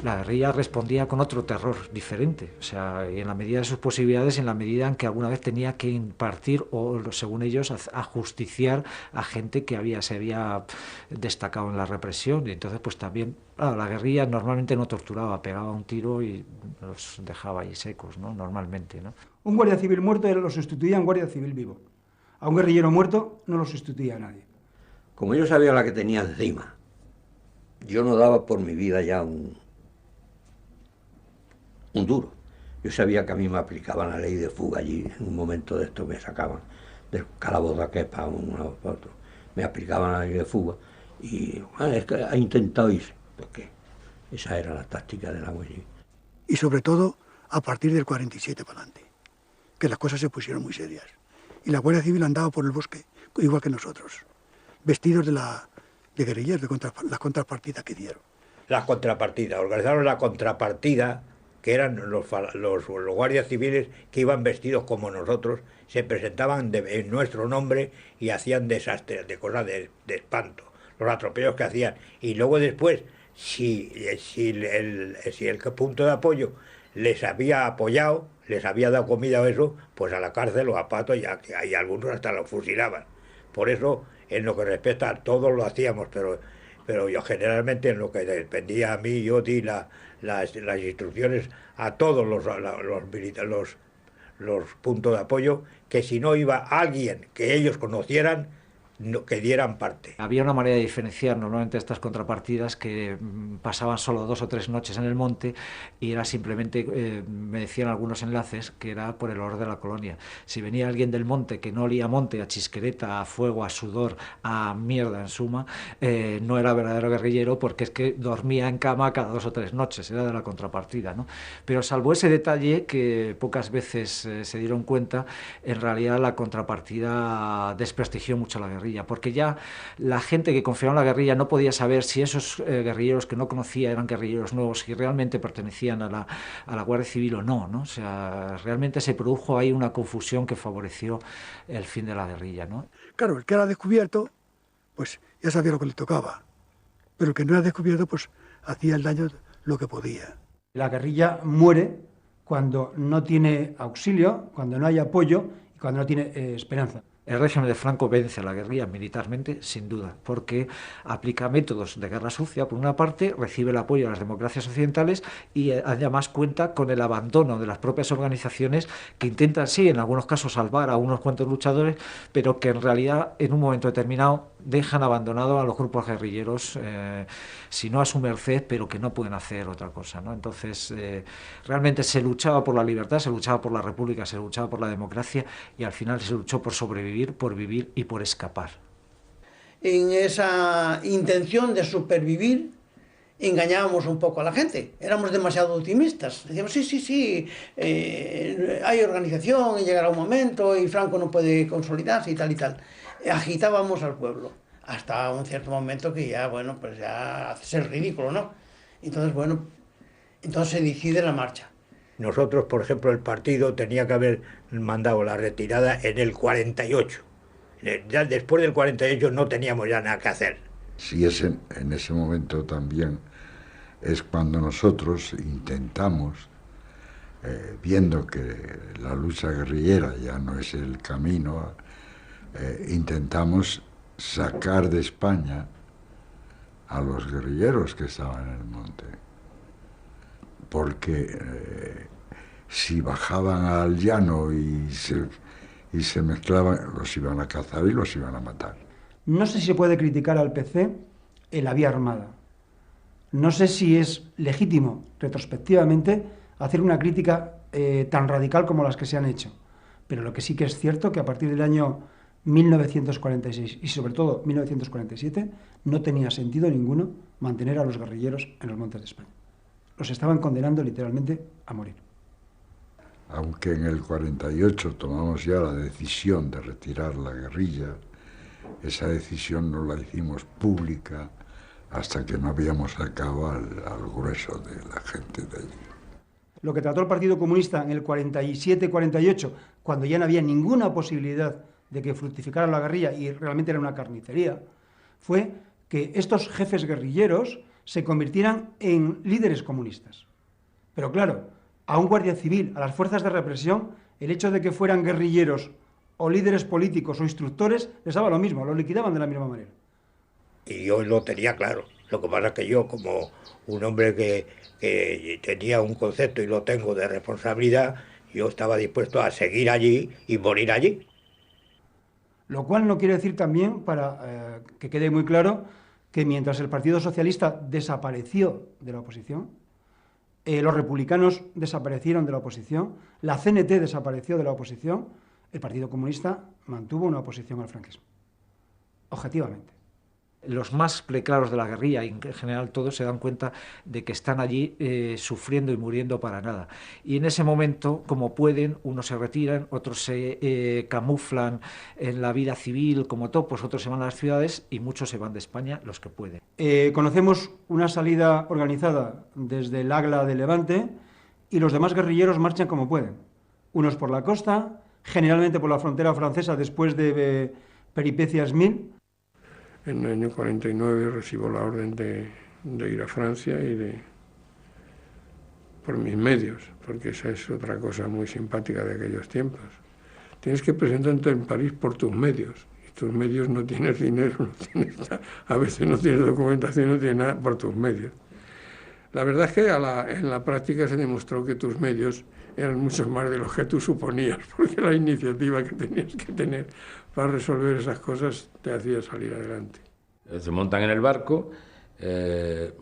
La guerrilla respondía con otro terror diferente, o sea, y en la medida de sus posibilidades, en la medida en que alguna vez tenía que impartir o, según ellos, ajusticiar a gente que se había destacado en la represión. Y entonces, pues también, claro, la guerrilla normalmente no torturaba, pegaba un tiro y los dejaba ahí secos, ¿no? Normalmente, ¿no? Un guardia civil muerto lo sustituía a un guardia civil vivo. A un guerrillero muerto no lo sustituía a nadie. Como yo sabía la que tenía encima, yo no daba por mi vida ya un duro. Yo sabía que a mí me aplicaban la ley de fuga allí, en un momento de esto me sacaban del calabozo de aquí para uno para otro, me aplicaban la ley de fuga y es que ha intentado irse, porque esa era la táctica de la Guardia Civil. Y sobre todo a partir del 47 para adelante, que las cosas se pusieron muy serias. Y la Guardia Civil andaba por el bosque, igual que nosotros, vestidos de guerrilleros, las contrapartidas que dieron. Las contrapartidas, organizaron la contrapartida, que eran los guardias civiles que iban vestidos como nosotros, se presentaban en nuestro nombre y hacían desastres, de cosas de espanto, los atropellos que hacían. Y luego después, si el punto de apoyo les había apoyado, les había dado comida o eso, pues a la cárcel o a pato, y algunos hasta los fusilaban. Por eso, en lo que respecta a todos lo hacíamos, pero yo generalmente en lo que dependía a mí, yo di las instrucciones a todos los puntos de apoyo, que si no iba alguien que ellos conocieran, que dieran parte. Había una manera de diferenciar normalmente estas contrapartidas que pasaban solo 2 o 3 noches en el monte y era simplemente, me decían algunos enlaces, que era por el olor de la colonia. Si venía alguien del monte que no olía a monte, a chisquereta, a fuego, a sudor, a mierda en suma, no era verdadero guerrillero, porque es que dormía en cama cada 2 o 3 noches, era de la contrapartida, ¿no? Pero salvo ese detalle que pocas veces se dieron cuenta, en realidad la contrapartida desprestigió mucho a la guerrilla, porque ya la gente que confiaba en la guerrilla no podía saber si esos guerrilleros que no conocía eran guerrilleros nuevos, si realmente pertenecían a la Guardia Civil o no, ¿no? O sea, realmente se produjo ahí una confusión que favoreció el fin de la guerrilla, ¿no? Claro, el que era descubierto, pues ya sabía lo que le tocaba, pero el que no era descubierto, pues hacía el daño lo que podía. La guerrilla muere cuando no tiene auxilio, cuando no hay apoyo y cuando no tiene esperanza. El régimen de Franco vence a la guerrilla militarmente, sin duda, porque aplica métodos de guerra sucia, por una parte, recibe el apoyo de las democracias occidentales y además cuenta con el abandono de las propias organizaciones que intentan, sí, en algunos casos salvar a unos cuantos luchadores, pero que en realidad, en un momento determinado, dejan abandonado a los grupos guerrilleros, si no a su merced, pero que no pueden hacer otra cosa, ¿no? Entonces, realmente se luchaba por la libertad, se luchaba por la república, se luchaba por la democracia y al final se luchó por sobrevivir, por vivir y por escapar. En esa intención de supervivir, engañábamos un poco a la gente, éramos demasiado optimistas, decíamos sí, hay organización y llegará un momento y Franco no puede consolidarse y tal, agitábamos al pueblo, hasta un cierto momento que ya, bueno, pues ya haces el ridículo, ¿no? Entonces se decide la marcha. Nosotros, por ejemplo, el partido tenía que haber mandado la retirada en el 48. Ya después del 48 no teníamos ya nada que hacer. Sí, en ese momento también es cuando nosotros intentamos, viendo que la lucha guerrillera ya no es el camino, intentamos sacar de España a los guerrilleros que estaban en el monte. Porque si bajaban al llano y se mezclaban, los iban a cazar y los iban a matar. No sé si se puede criticar al PC en la vía armada. No sé si es legítimo, retrospectivamente, hacer una crítica tan radical como las que se han hecho. Pero lo que sí que es cierto que a partir del año 1946 y sobre todo 1947 no tenía sentido ninguno mantener a los guerrilleros en los montes de España. Los estaban condenando literalmente a morir. Aunque en el 48 tomamos ya la decisión de retirar la guerrilla, esa decisión no la hicimos pública hasta que no habíamos sacado al grueso de la gente de allí. Lo que trató el Partido Comunista en el 47-48, cuando ya no había ninguna posibilidad de que fructificara la guerrilla y realmente era una carnicería, fue que estos jefes guerrilleros se convirtieran en líderes comunistas. Pero claro, a un guardia civil, a las fuerzas de represión, el hecho de que fueran guerrilleros o líderes políticos o instructores les daba lo mismo, lo liquidaban de la misma manera. Y yo lo tenía claro. Lo que pasa es que yo, como un hombre que tenía un concepto, y lo tengo, de responsabilidad, yo estaba dispuesto a seguir allí y morir allí. Lo cual no quiere decir también, para que quede muy claro, que mientras el Partido Socialista desapareció de la oposición, los republicanos desaparecieron de la oposición, la CNT desapareció de la oposición, el Partido Comunista mantuvo una oposición al franquismo, objetivamente. Los más preclaros de la guerrilla, y en general todos, se dan cuenta de que están allí sufriendo y muriendo para nada. Y en ese momento, como pueden, unos se retiran, otros se camuflan en la vida civil como topos, otros se van a las ciudades y muchos se van de España, los que pueden. Conocemos una salida organizada desde el Agla de Levante y los demás guerrilleros marchan como pueden. Unos por la costa, generalmente por la frontera francesa después de peripecias 1000. En el año 49 recibo la orden de ir a Francia por mis medios, porque esa es otra cosa muy simpática de aquellos tiempos. Tienes que presentarte en París por tus medios, y tus medios no tienes dinero, no tienes, a veces no tienes documentación, no tienes nada por tus medios. La verdad es que en la práctica se demostró que tus medios eran mucho más de los que tú suponías, porque la iniciativa que tenías que tener para resolver esas cosas te hacía salir adelante. Se montan en el barco,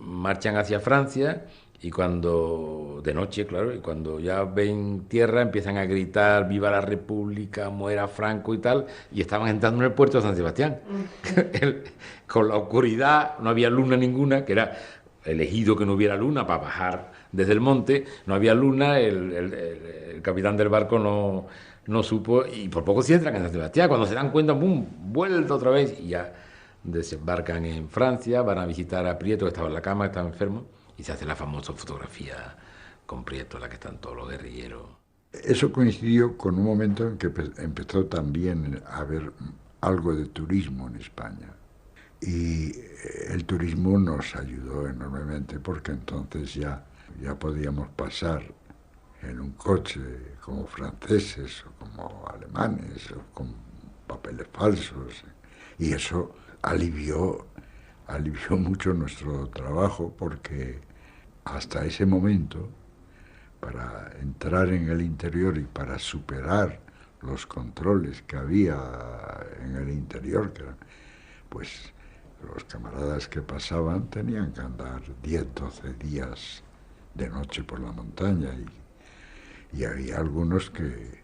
marchan hacia Francia y cuando, de noche, claro, y cuando ya ven tierra empiezan a gritar ¡Viva la República! ¡Muera Franco! Y tal, y estaban entrando en el puerto de San Sebastián. Con la oscuridad, no había luna ninguna, que era elegido que no hubiera luna para bajar desde el monte, no había luna, el capitán del barco no supo, y por poco se entran en San Sebastián. Cuando se dan cuenta, ¡pum!, vuelta otra vez, y ya desembarcan en Francia, van a visitar a Prieto, que estaba en la cama, que estaba enfermo, y se hace la famosa fotografía con Prieto, en la que están todos los guerrilleros. Eso coincidió con un momento en que empezó también a haber algo de turismo en España. Y el turismo nos ayudó enormemente, porque entonces ya podíamos pasar en un coche como franceses o como alemanes o con papeles falsos, y eso alivió mucho nuestro trabajo, porque hasta ese momento, para entrar en el interior y para superar los controles que había en el interior, que eran, pues los camaradas que pasaban tenían que andar 10, 12 días de noche por la montaña, y había algunos que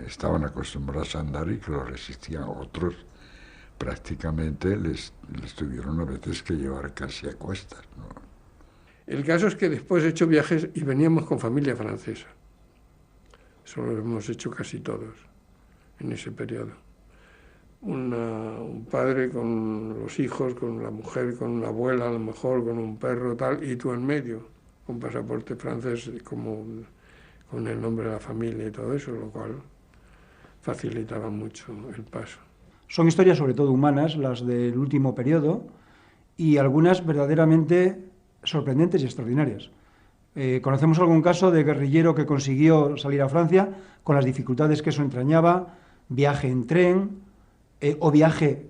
estaban acostumbrados a andar y que lo resistían. Otros prácticamente les tuvieron a veces que llevar casi a cuestas, ¿no? El caso es que después he hecho viajes y veníamos con familia francesa. Eso lo hemos hecho casi todos en ese periodo. Un padre con los hijos, con la mujer, con la abuela a lo mejor, con un perro tal, y tú en medio, con pasaporte francés, como con el nombre de la familia y todo eso, lo cual facilitaba mucho el paso. Son historias sobre todo humanas, las del último periodo, y algunas verdaderamente sorprendentes y extraordinarias. Conocemos algún caso de guerrillero que consiguió salir a Francia con las dificultades que eso entrañaba, viaje en tren o viaje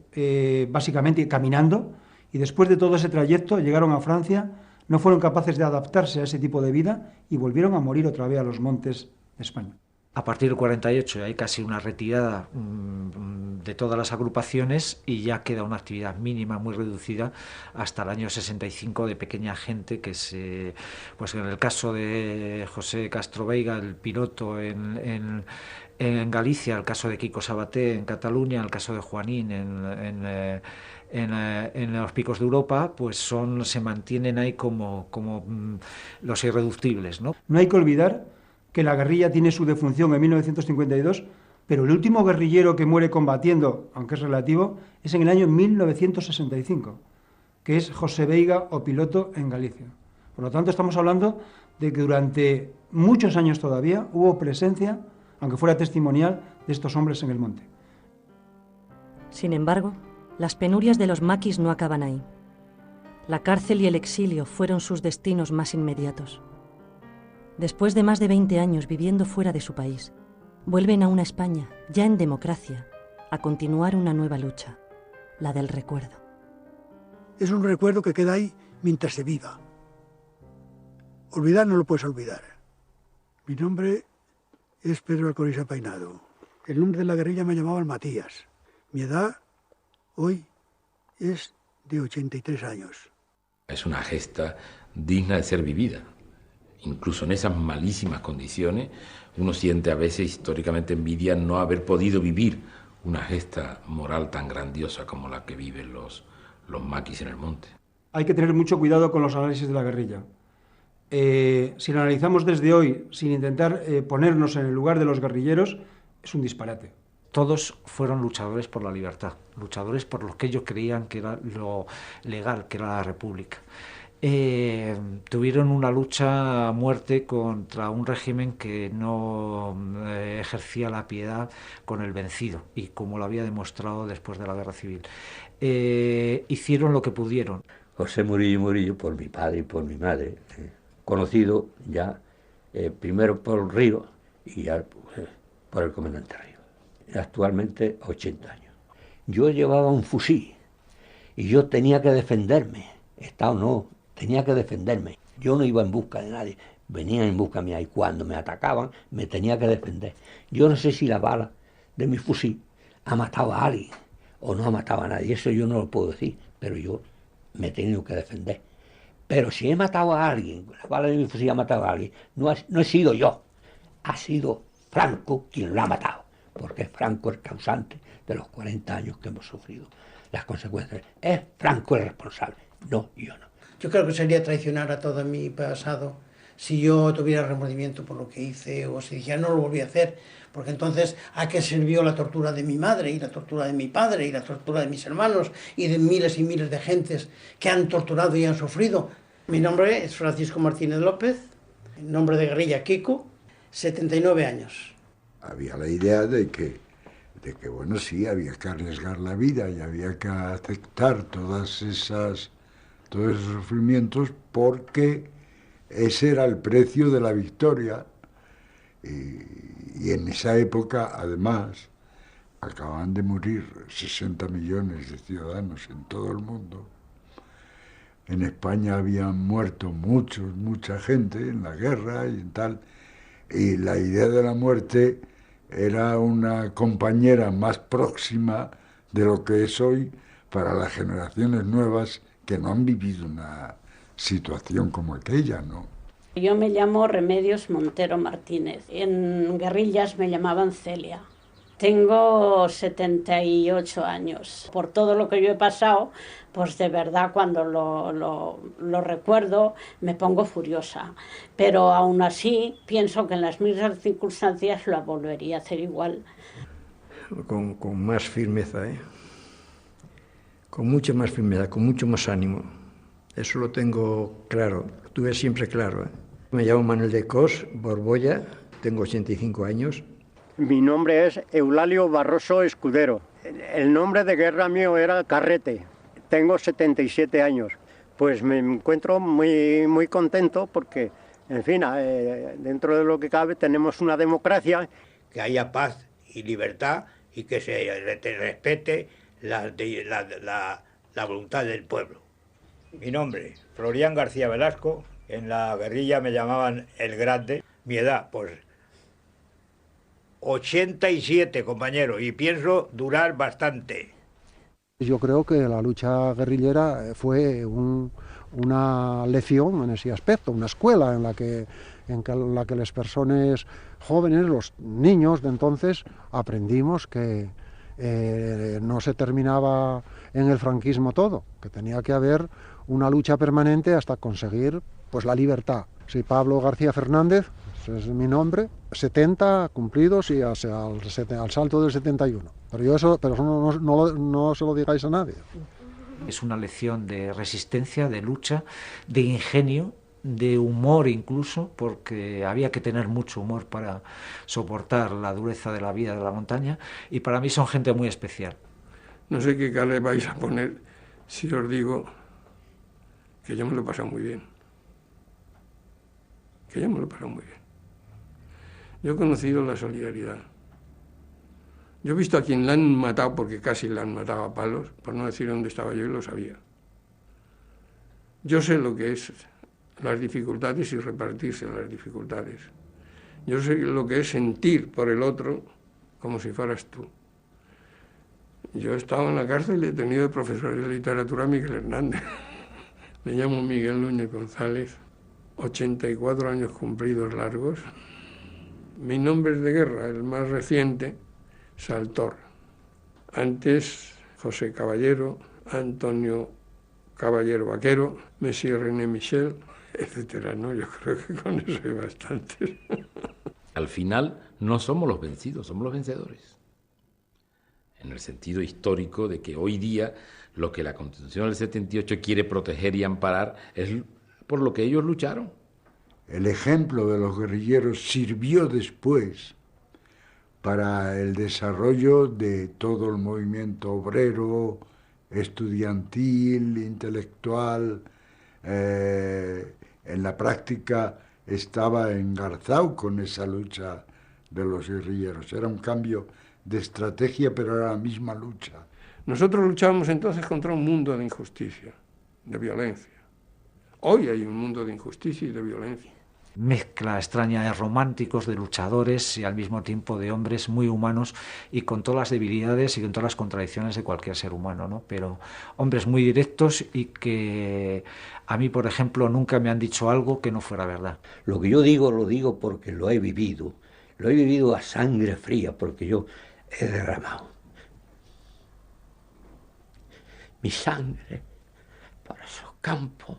básicamente caminando, y después de todo ese trayecto llegaron a Francia, no fueron capaces de adaptarse a ese tipo de vida y volvieron a morir otra vez a los montes de España. A partir del 48 hay casi una retirada de todas las agrupaciones y ya queda una actividad mínima muy reducida hasta el año 65 de pequeña gente que pues en el caso de José Castro Veiga, el piloto en Galicia, el caso de Kiko Sabaté en Cataluña, el caso de Juanín en los picos de Europa, pues se mantienen ahí como los irreductibles, ¿no? No hay que olvidar que la guerrilla tiene su defunción en 1952 Pero el último guerrillero que muere combatiendo, aunque es relativo, es en el año 1965, que es José Veiga o Piloto en Galicia. Por lo tanto, estamos hablando de que durante muchos años todavía hubo presencia, aunque fuera testimonial, de estos hombres en el monte. Sin embargo, las penurias de los maquis no acaban ahí. La cárcel y el exilio fueron sus destinos más inmediatos. Después de más de 20 años viviendo fuera de su país, vuelven a una España, ya en democracia, a continuar una nueva lucha, la del recuerdo. Es un recuerdo que queda ahí mientras se viva. Olvidar no lo puedes olvidar. Mi nombre es Pedro Alcoriza Peinado. El nombre de la guerrilla me llamaban Matías. Mi edad hoy es de 83 años. Es una gesta digna de ser vivida. Incluso en esas malísimas condiciones, uno siente a veces históricamente envidia no haber podido vivir una gesta moral tan grandiosa como la que viven los maquis en el monte. Hay que tener mucho cuidado con los análisis de la guerrilla. Si lo analizamos desde hoy, sin intentar ponernos en el lugar de los guerrilleros, es un disparate. Todos fueron luchadores por la libertad, luchadores por lo que ellos creían que era lo legal, que era la república. Tuvieron una lucha a muerte contra un régimen que no ejercía la piedad con el vencido, y como lo había demostrado después de la guerra civil. Hicieron lo que pudieron. José Murillo Murillo, por mi padre y por mi madre, conocido ya primero por Río y ya por el comandante Río. Actualmente 80 años. Yo llevaba un fusil y yo tenía que defenderme, está o no, tenía que defenderme. Yo no iba en busca de nadie, venían en busca mía, y cuando me atacaban me tenía que defender. Yo no sé si la bala de mi fusil ha matado a alguien o no ha matado a nadie, eso yo no lo puedo decir, pero yo me he tenido que defender. Pero si he matado a alguien, la bala de mi fusil ha matado a alguien, no he sido yo, ha sido Franco quien lo ha matado, porque Franco es el causante de los 40 años que hemos sufrido. Las consecuencias, es Franco el responsable, no yo no. Yo creo que sería traicionar a todo mi pasado si yo tuviera remordimiento por lo que hice, o si dijera no lo volví a hacer, porque entonces ¿a qué sirvió la tortura de mi madre y la tortura de mi padre y la tortura de mis hermanos y de miles y miles de gentes que han torturado y han sufrido? Mi nombre es Francisco Martínez López, nombre de guerrilla Kiko, 79 años. Había la idea de que bueno, sí, había que arriesgar la vida y había que aceptar todos esos sufrimientos, porque ese era el precio de la victoria. Y en esa época, además, acababan de morir 60 millones de ciudadanos en todo el mundo. En España habían muerto mucha gente en la guerra y tal, y la idea de la muerte era una compañera más próxima de lo que es hoy para las generaciones nuevas que no han vivido una situación como aquella, ¿no? Yo me llamo Remedios Montero Martínez. En guerrillas me llamaban Celia. Tengo 78 años. Por todo lo que yo he pasado, pues de verdad cuando lo recuerdo me pongo furiosa. Pero aún así pienso que en las mismas circunstancias lo volvería a hacer igual. Con más firmeza, con mucha más firmeza, con mucho más ánimo. Eso lo tengo claro, lo tuve siempre claro. Me llamo Manuel de Cos, Borbolla, tengo 85 años. Mi nombre es Eulalio Barroso Escudero. El nombre de guerra mío era Carrete. Tengo 77 años. Pues me encuentro muy contento porque, en fin, dentro de lo que cabe tenemos una democracia. Que haya paz y libertad y que se respete la voluntad del pueblo. Mi nombre, Florián García Velasco. En la guerrilla me llamaban El Grande. Mi edad, pues 87, compañero, y pienso durar bastante. Yo creo que la lucha guerrillera fue una lección en ese aspecto, una escuela en la que las personas jóvenes, los niños de entonces, aprendimos que no se terminaba en el franquismo todo, que tenía que haber una lucha permanente hasta conseguir pues la libertad. Soy Pablo García Fernández, años, es mi nombre, 70 cumplidos y al salto del 71. Pero eso no se lo digáis a nadie. Es una lección de resistencia, de lucha, de ingenio, de humor incluso, porque había que tener mucho humor para soportar la dureza de la vida de la montaña, y para mí son gente muy especial. No sé qué cara le vais a poner si os digo que yo me lo he pasado muy bien. Que yo me lo he pasado muy bien. Yo he conocido la solidaridad. Yo he visto a quien la han matado, porque casi la han matado a palos, por no decir dónde estaba yo, y lo sabía. Yo sé lo que es las dificultades y repartirse las dificultades. Yo sé lo que es sentir por el otro como si fueras tú. Yo he estado en la cárcel y he tenido de profesor de literatura a Miguel Hernández. Me llamo Miguel Núñez González, 84 años cumplidos largos. Mi nombre es de guerra, el más reciente, Saltor. Antes, José Caballero, Antonio Caballero Vaquero, Monsieur René Michel, etcétera, ¿no? Yo creo que con eso hay bastante. Al final, no somos los vencidos, somos los vencedores. En el sentido histórico de que hoy día lo que la Constitución del 78 quiere proteger y amparar es por lo que ellos lucharon. El ejemplo de los guerrilleros sirvió después para el desarrollo de todo el movimiento obrero, estudiantil, intelectual. En la práctica estaba engarzado con esa lucha de los guerrilleros. Era un cambio de estrategia, pero era la misma lucha. Nosotros luchábamos entonces contra un mundo de injusticia, de violencia. Hoy hay un mundo de injusticia y de violencia. Mezcla extraña de románticos, de luchadores y al mismo tiempo de hombres muy humanos y con todas las debilidades y con todas las contradicciones de cualquier ser humano, ¿no? Pero hombres muy directos y que a mí, por ejemplo, nunca me han dicho algo que no fuera verdad. Lo que yo digo, lo digo porque lo he vivido a sangre fría, porque yo he derramado mi sangre por esos campos,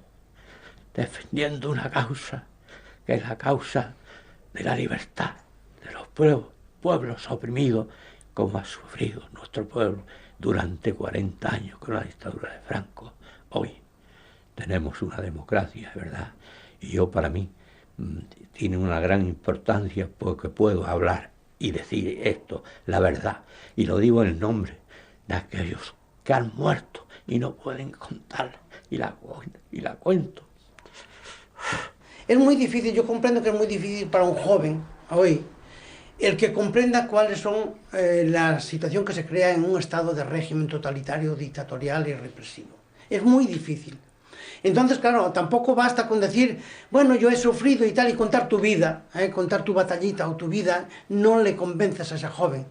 defendiendo una causa que es la causa de la libertad de los pueblos oprimidos, como ha sufrido nuestro pueblo durante 40 años con la dictadura de Franco. Hoy tenemos una democracia, ¿verdad? Y yo, para mí, tiene una gran importancia porque puedo hablar y decir esto, la verdad, y lo digo en nombre de aquellos que han muerto y no pueden contarla, y la cuento. Es muy difícil, yo comprendo que es muy difícil para un joven hoy el que comprenda cuáles son la situación que se crea en un estado de régimen totalitario, dictatorial y represivo. Es muy difícil. Entonces, claro, tampoco basta con decir, bueno, yo he sufrido y tal, y contar tu vida, contar tu batallita o tu vida, no le convences a ese joven.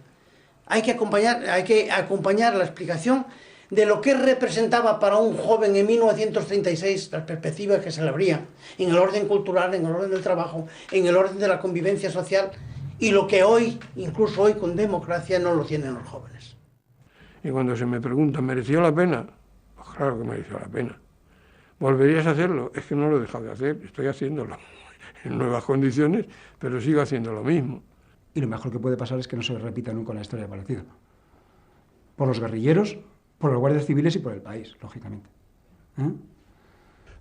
Hay que acompañar la explicación de lo que representaba para un joven en 1936 las perspectivas que se le abrían en el orden cultural, en el orden del trabajo, en el orden de la convivencia social, y lo que hoy, incluso hoy con democracia, no lo tienen los jóvenes. Y cuando se me pregunta, ¿mereció la pena? Pues claro que mereció la pena. ¿Volverías a hacerlo? Es que no lo he dejado de hacer, estoy haciéndolo en nuevas condiciones, pero sigo haciendo lo mismo. Y lo mejor que puede pasar es que no se repita nunca una historia parecida. Por los guerrilleros, por los guardias civiles y por el país, lógicamente.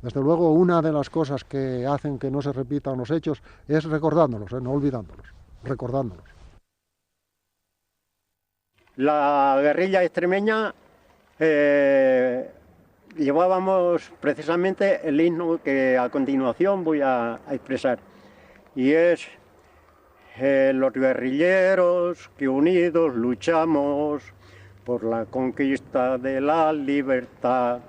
Desde luego, una de las cosas que hacen que no se repitan los hechos es recordándolos, no olvidándolos, recordándolos. La guerrilla extremeña llevábamos precisamente el himno que a continuación voy a expresar, y es los guerrilleros que unidos luchamos por la conquista de la libertad.